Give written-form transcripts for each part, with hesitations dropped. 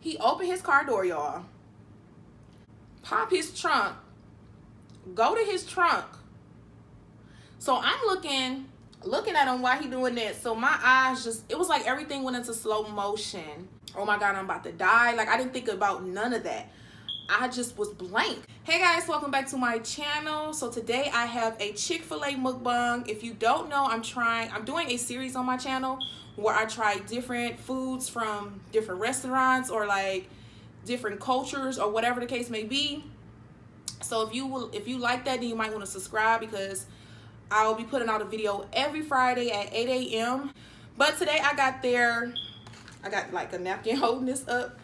He opened his car door, y'all. Pop his trunk. Go to his trunk. So I'm looking at him while he doing that. So my eyes just, it was like everything went into slow motion. Oh my God, I'm about to die. Like, I didn't think about none of that. I just was blank. Hey guys, welcome back to my channel. So today I have a Chick-Fil-A mukbang. If you don't know, I'm doing a series on my channel where I try different foods from different restaurants or like different cultures or whatever the case may be. So if you like that, then you might want to subscribe because I'll be putting out a video every Friday at 8 a.m. But today I got like a napkin holding this up,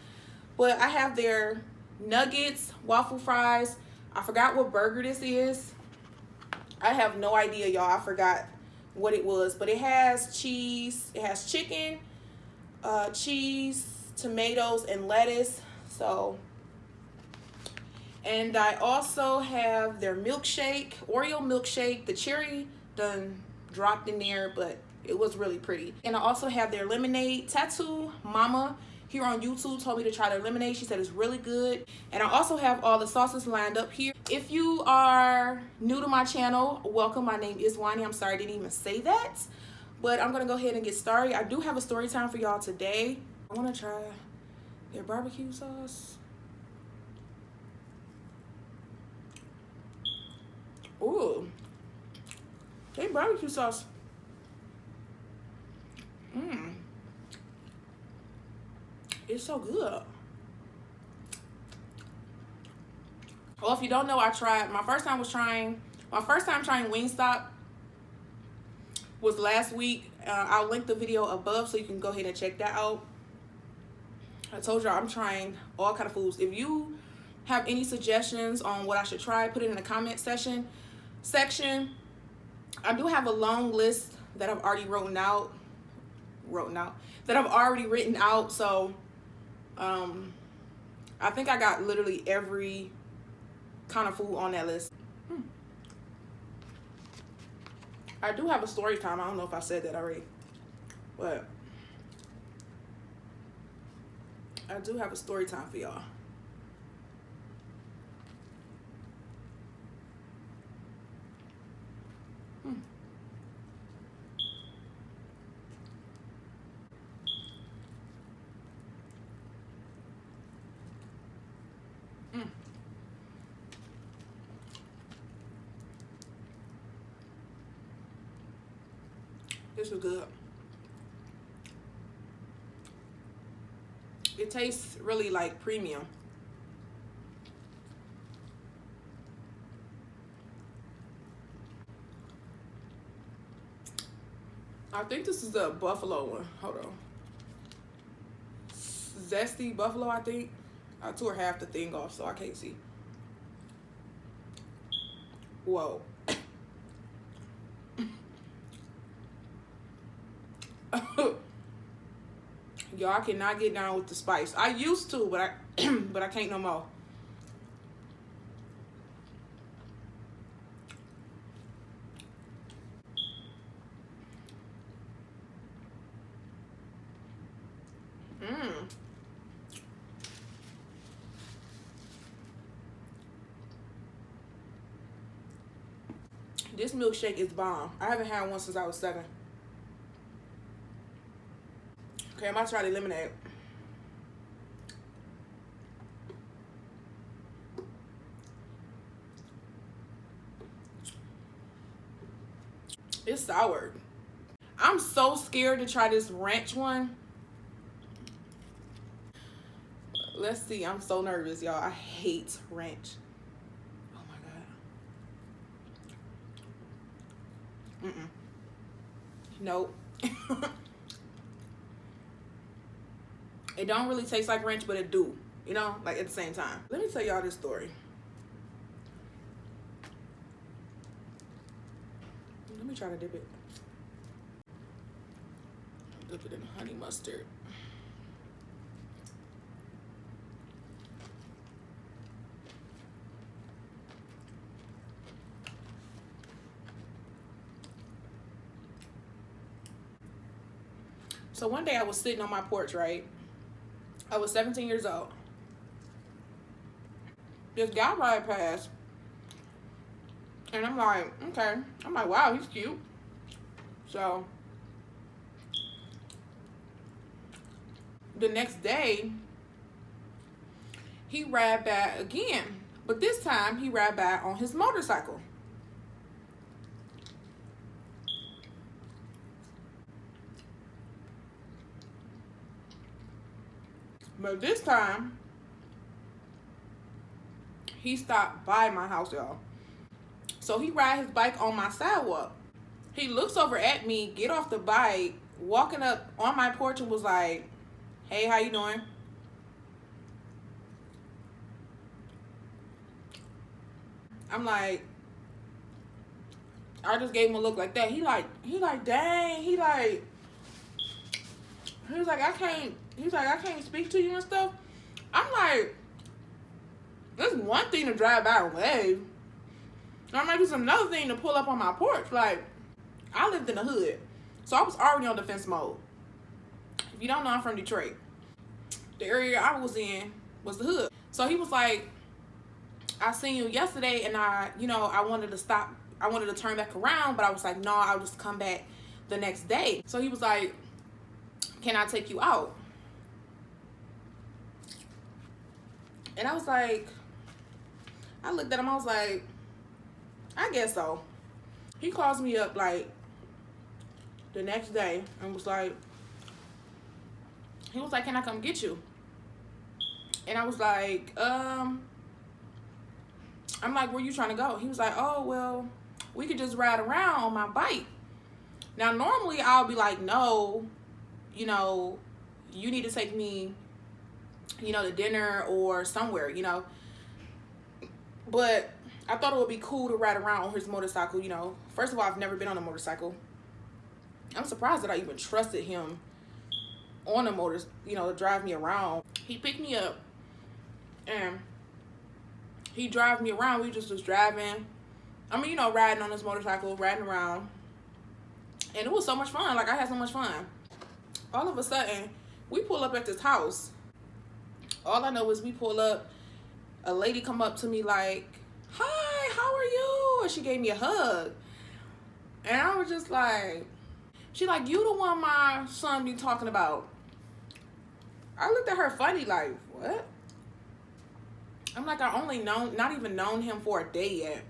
but I have their nuggets, waffle fries. I forgot what burger this is. I have no idea, y'all. I forgot what it was, but it has cheese, it has chicken, cheese, tomatoes, and lettuce. So, and I also have their milkshake, Oreo milkshake. The cherry done dropped in there, but it was really pretty. And I also have their lemonade. Tattoo Mama here on YouTube told me to try their lemonade. She said it's really good. And I also have all the sauces lined up here. If you are new to my channel, welcome. My name is Wani. I'm sorry I didn't even say that, but I'm gonna go ahead and get started. I do have a story time for y'all today. I wanna try their barbecue sauce. Ooh, their barbecue sauce. It's so good. Well, if you don't know, my first time trying Wingstop was last week. I'll link the video above so you can go ahead and check that out. I told y'all I'm trying all kind of foods. If you have any suggestions on what I should try, put it in the comment section. I do have a long list that I've already written out. So I think I got literally every kind of food on that list. I do have a story time. I don't know if I said that already, but I do have a story time for y'all. This is good. It tastes really like premium. I think this is the buffalo one. Hold on. Zesty buffalo, I think. I tore half the thing off so I can't see. Whoa. Y'all cannot get down with the spice. I used to, but I can't no more. This milkshake is bomb. I haven't had one since I was 7. Okay, I'm about to try the lemonade. It's sour. I'm so scared to try this ranch one. Let's see. I'm so nervous, y'all. I hate ranch. Oh my God. Nope. It don't really taste like ranch, but it do. You know, like at the same time. Let me tell y'all this story. Let me try to dip it. Dip it in honey mustard. So one day I was sitting on my porch, right? I was 17 years old. This guy ride past. And I'm like, okay. I'm like, wow, he's cute. So, the next day, he ride back again. But this time, he ride back on his motorcycle. But this time, he stopped by my house, y'all. So he ride his bike on my sidewalk. He looks over at me, get off the bike, walking up on my porch and was like, hey, how you doing? I'm like, I just gave him a look like that. He like, dang, he was like, I can't speak to you and stuff. I'm like, it's one thing to drive by and wave. I'm like, it's another thing to pull up on my porch. Like, I lived in the hood, so I was already on defense mode. If you don't know, I'm from Detroit. The area I was in was the hood. So he was like, I seen you yesterday, and I wanted to stop. I wanted to turn back around, but I was like, no, I'll just come back the next day. So he was like, can I take you out? And I was like, I looked at him, I was like, I guess so. He calls me up like the next day and was like, he was like, can I come get you? And I was like, I'm like, where you trying to go? He was like, oh, well, we could just ride around on my bike. Now, normally I'll be like, no, you need to take me, to dinner or somewhere, But I thought it would be cool to ride around on his motorcycle, First of all, I've never been on a motorcycle. I'm surprised that I even trusted him on a motor, to drive me around. He picked me up and he drive me around. We just was driving. I mean, riding on this motorcycle, riding around. And it was so much fun. Like, I had so much fun. All of a sudden, we pull up at this house. All I know is we pull up. A lady come up to me like, hi, how are you? And she gave me a hug. And I was just like, she like, you the one my son be talking about. I looked at her funny like, what? I'm like, I only not even known him for a day yet.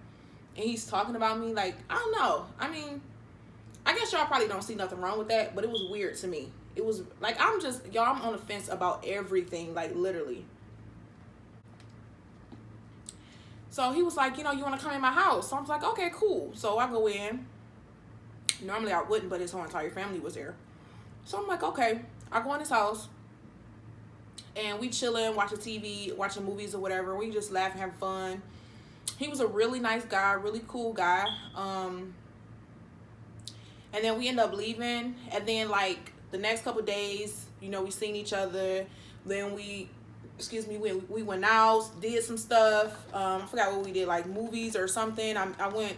And he's talking about me like, I don't know. I mean, I guess y'all probably don't see nothing wrong with that, but it was weird to me. It was like, I'm on the fence about everything, like literally. So he was like, you want to come in my house? So I was like, okay, cool. So I go in. Normally I wouldn't, but his whole entire family was there. So I'm like, okay. I go in his house. And we chilling, watching TV, watching movies or whatever. We just laughing, having fun. He was a really nice guy, really cool guy. And then we end up leaving. And then like the next couple days, we seen each other. Then we went out, did some stuff. I forgot what we did, like movies or something. I went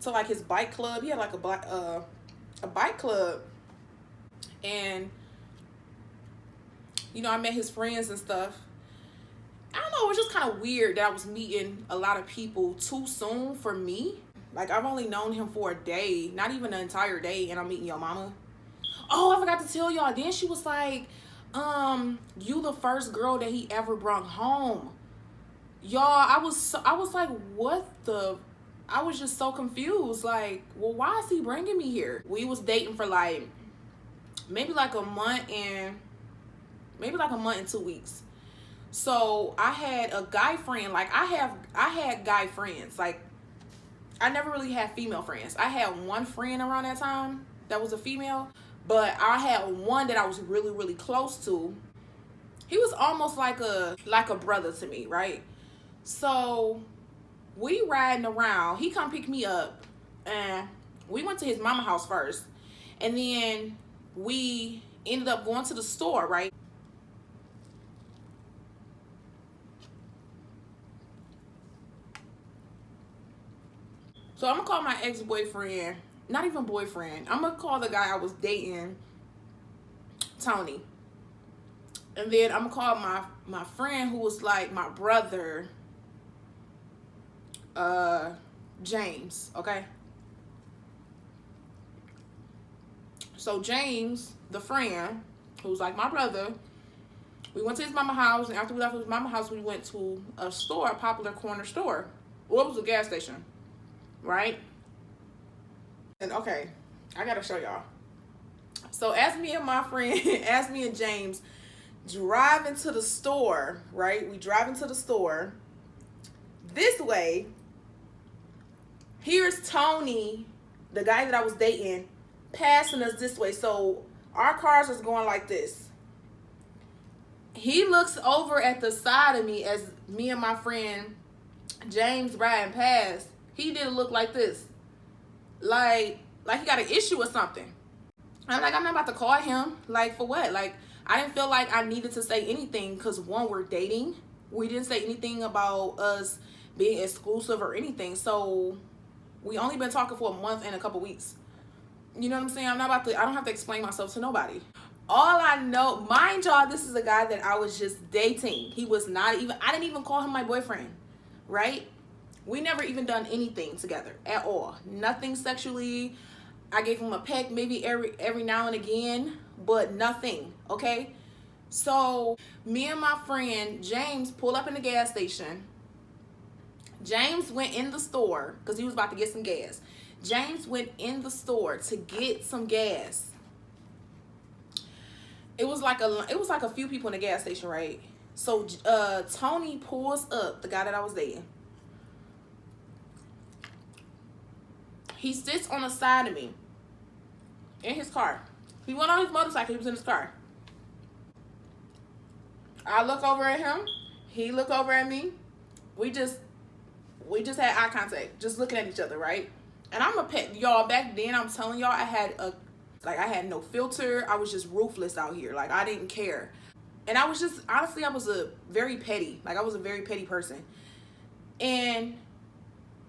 to like his bike club. He had like a bike club. And I met his friends and stuff. I don't know, it was just kind of weird that I was meeting a lot of people too soon for me. Like, I've only known him for a day, not even an entire day, and I'm meeting your mama. Oh, I forgot to tell y'all. Then she was like, you the first girl that he ever brought home. Y'all, I was like, what the? I was just so confused. Like, well, why is he bringing me here? We was dating for like, maybe like a month and 2 weeks. So I had a guy friend. Like, I had guy friends. Like, I never really had female friends. I had one friend around that time that was a female, but I had one that I was really, really close to. He was almost like a brother to me, right? So we riding around. He come pick me up, and we went to his mama house first, and then we ended up going to the store, right? So I'm gonna call my ex-boyfriend, not even boyfriend. I'm gonna call the guy I was dating, Tony. And then I'm gonna call my friend who was like my brother, James, okay? So James, the friend, who's like my brother, we went to his mama house, and after we left his mama house, we went to a store, a popular corner store. Well, it was a gas station, right? And okay, I gotta show y'all. So as me and my friend, as me and James drive into the store, right? We drive into the store. This way, here's Tony, the guy that I was dating, passing us this way. So our cars was going like this. He looks over at the side of me as me and my friend James riding past. He didn't look like this. Like he got an issue or something. I'm like, I'm not about to call him. Like, for what? Like, I didn't feel like I needed to say anything because, one, we're dating. We didn't say anything about us being exclusive or anything. So we only been talking for a month and a couple weeks. You know what I'm saying? I don't have to explain myself to nobody. All I know, mind y'all, this is a guy that I was just dating. He was not even, I didn't even call him my boyfriend, right? We never even done anything together at all. Nothing sexually. I gave him a peck maybe every now and again, but nothing, okay? So me and my friend James pulled up in the gas station. James went in the store because he was about to get some gas. James went in the store to get some gas. It was like a few people in the gas station, right? So Tony pulls up, the guy that I was dating. He sits on the side of me in his car. He went on his motorcycle. He was in his car. I look over at him. He looked over at me. We just had eye contact, just looking at each other, right? And I'm a pet, y'all. Back then, I'm telling y'all, I had no filter. I was just ruthless out here. Like, I didn't care. And I was just, honestly, I was a very petty person. And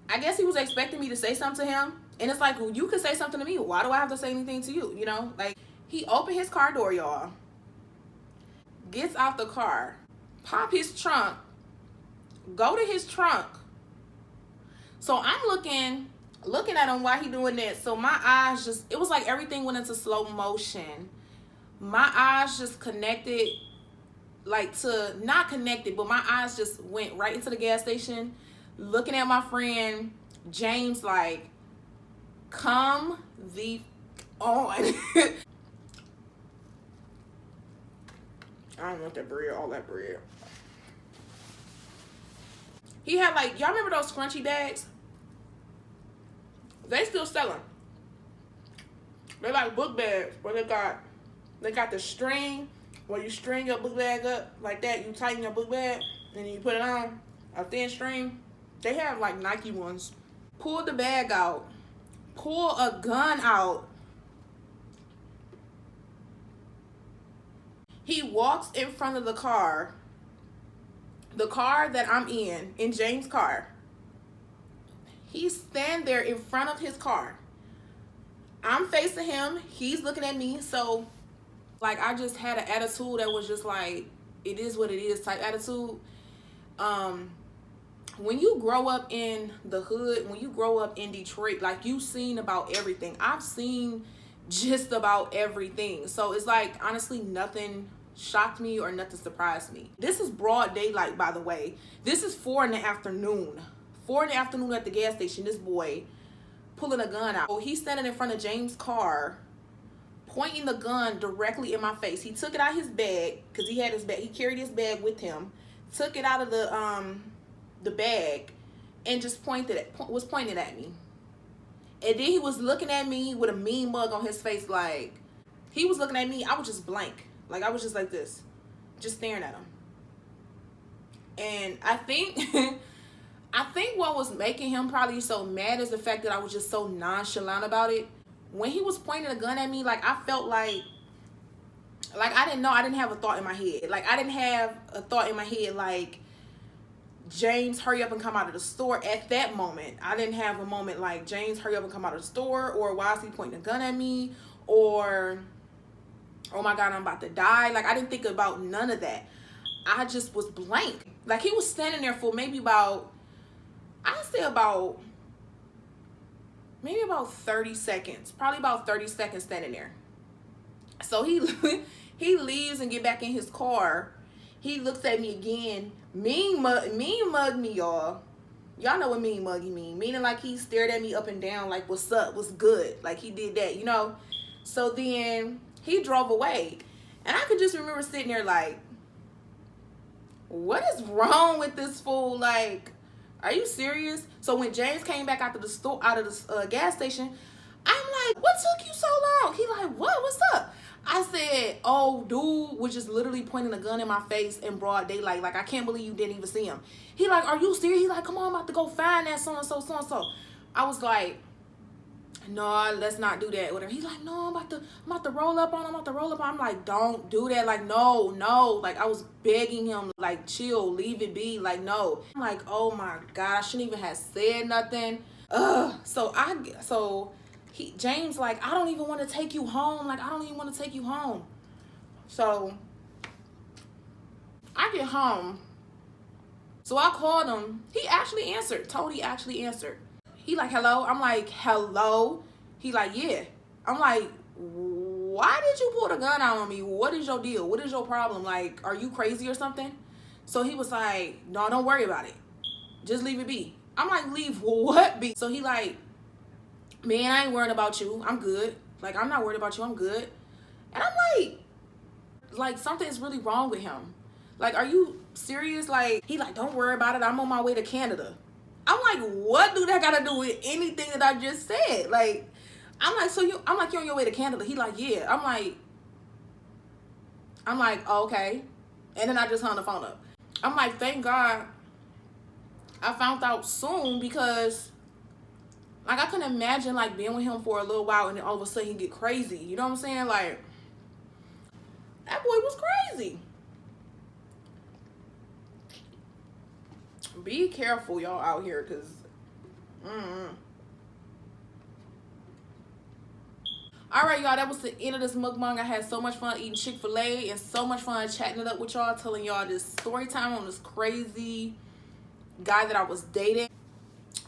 I guess he was expecting me to say something to him. And it's like, well, you could say something to me. Why do I have to say anything to you? You know, like, he opened his car door, y'all. Gets out the car, pop his trunk, go to his trunk. So I'm looking at him while he doing that. So my eyes just, it was like everything went into slow motion. My eyes just connected, like to, not connected, but my eyes just went right into the gas station, looking at my friend James like, come the on. I don't want that bread, all that bread. He had like, y'all remember those scrunchy bags? They still sell them. They're like book bags, where they got the string, where you string your book bag up like that. You tighten your book bag, and then you put it on a thin string. They have like Nike ones. Pull the bag out. Pull a gun out. He walks in front of the car that I'm in James' car. He stand there in front of his car. I'm facing him. He's looking at me. So, like, I just had an attitude that was just like, it is what it is type attitude. When you grow up in the hood, when you grow up in Detroit, like, you've seen about everything. I've seen just about everything. So it's like, honestly, nothing shocked me or nothing surprised me. This is broad daylight, by the way. This is 4 in the afternoon. 4 in the afternoon at the gas station. This boy pulling a gun out. So he's standing in front of James' car, pointing the gun directly in my face. He took it out of his bag, because he had his bag. He carried his bag with him. Took it out of the bag and just was pointing at me. And then he was looking at me with a mean mug on his face. Like, he was looking at me. I was just blank. Like, I was just like this, just staring at him. And I think what was making him probably so mad is the fact that I was just so nonchalant about it. When he was pointing a gun at me, like, I felt like I didn't know. I didn't have a thought in my head. Like, I didn't have a thought in my head like, James, hurry up and come out of the store. At that moment, I didn't have a moment like, James, hurry up and come out of the store, or why is he pointing a gun at me, or oh my God, I'm about to die. Like, I didn't think about none of that. I just was blank. Like, he was standing there for maybe about, I'd say about, maybe about 30 seconds. Probably about 30 seconds standing there. So he leaves and get back in his car. He looks at me again. Mean mug me, y'all. Y'all know what mean muggy mean. Meaning like he stared at me up and down like, what's up, what's good? Like he did that, you know? So then he drove away. And I could just remember sitting there like, what is wrong with this fool? Like, are you serious? So when James came back out of the store, out of the gas station, I'm like, what took you so long? He like, what? What's up? I said, oh, dude was just literally pointing a gun in my face in broad daylight. Like, I can't believe you didn't even see him. He like, are you serious? He like, come on, I'm about to go find that so-and-so, so-and-so. I was like, no, let's not do that. Whatever. He's like, no, I'm about to roll up on him. I'm about to roll up on him. I'm like, don't do that. Like, no. Like, I was begging him, like, chill, leave it be. Like, no. I'm like, oh my God, I shouldn't even have said nothing. James like, I don't even want to take you home. Like, I don't even want to take you home. So I get home. So I called him. He actually answered. Tony actually answered. He like, hello? I'm like, hello? He like, yeah. I'm like, why did you pull the gun out on me? What is your deal? What is your problem? Like, are you crazy or something? So he was like, no, don't worry about it. Just leave it be. I'm like, leave what be? So he like, man, I ain't worried about you. I'm good. Like, I'm not worried about you. I'm good. And I'm like something's really wrong with him. Like, are you serious? Like, he like, don't worry about it. I'm on my way to Canada. I'm like, what do that got to do with anything that I just said? Like, I'm like, you're on your way to Canada. He like, yeah. I'm like, oh, okay. And then I just hung the phone up. I'm like, thank God I found out soon, because like, I couldn't imagine like being with him for a little while and then all of a sudden he get crazy. You know what I'm saying? Like, that boy was crazy. Be careful, y'all, out here, because all right, y'all, that was the end of this mukbang. I had so much fun eating Chick-fil-A and so much fun chatting it up with y'all, telling y'all this story time on this crazy guy that I was dating.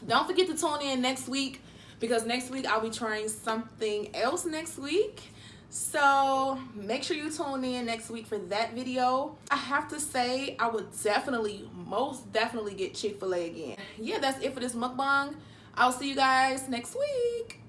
Don't forget to tune in next week, because next week I'll be trying something else next week. So make sure you tune in next week for that video. I have to say, I would most definitely get Chick-fil-A again. Yeah, that's it for this mukbang. I'll see you guys next week.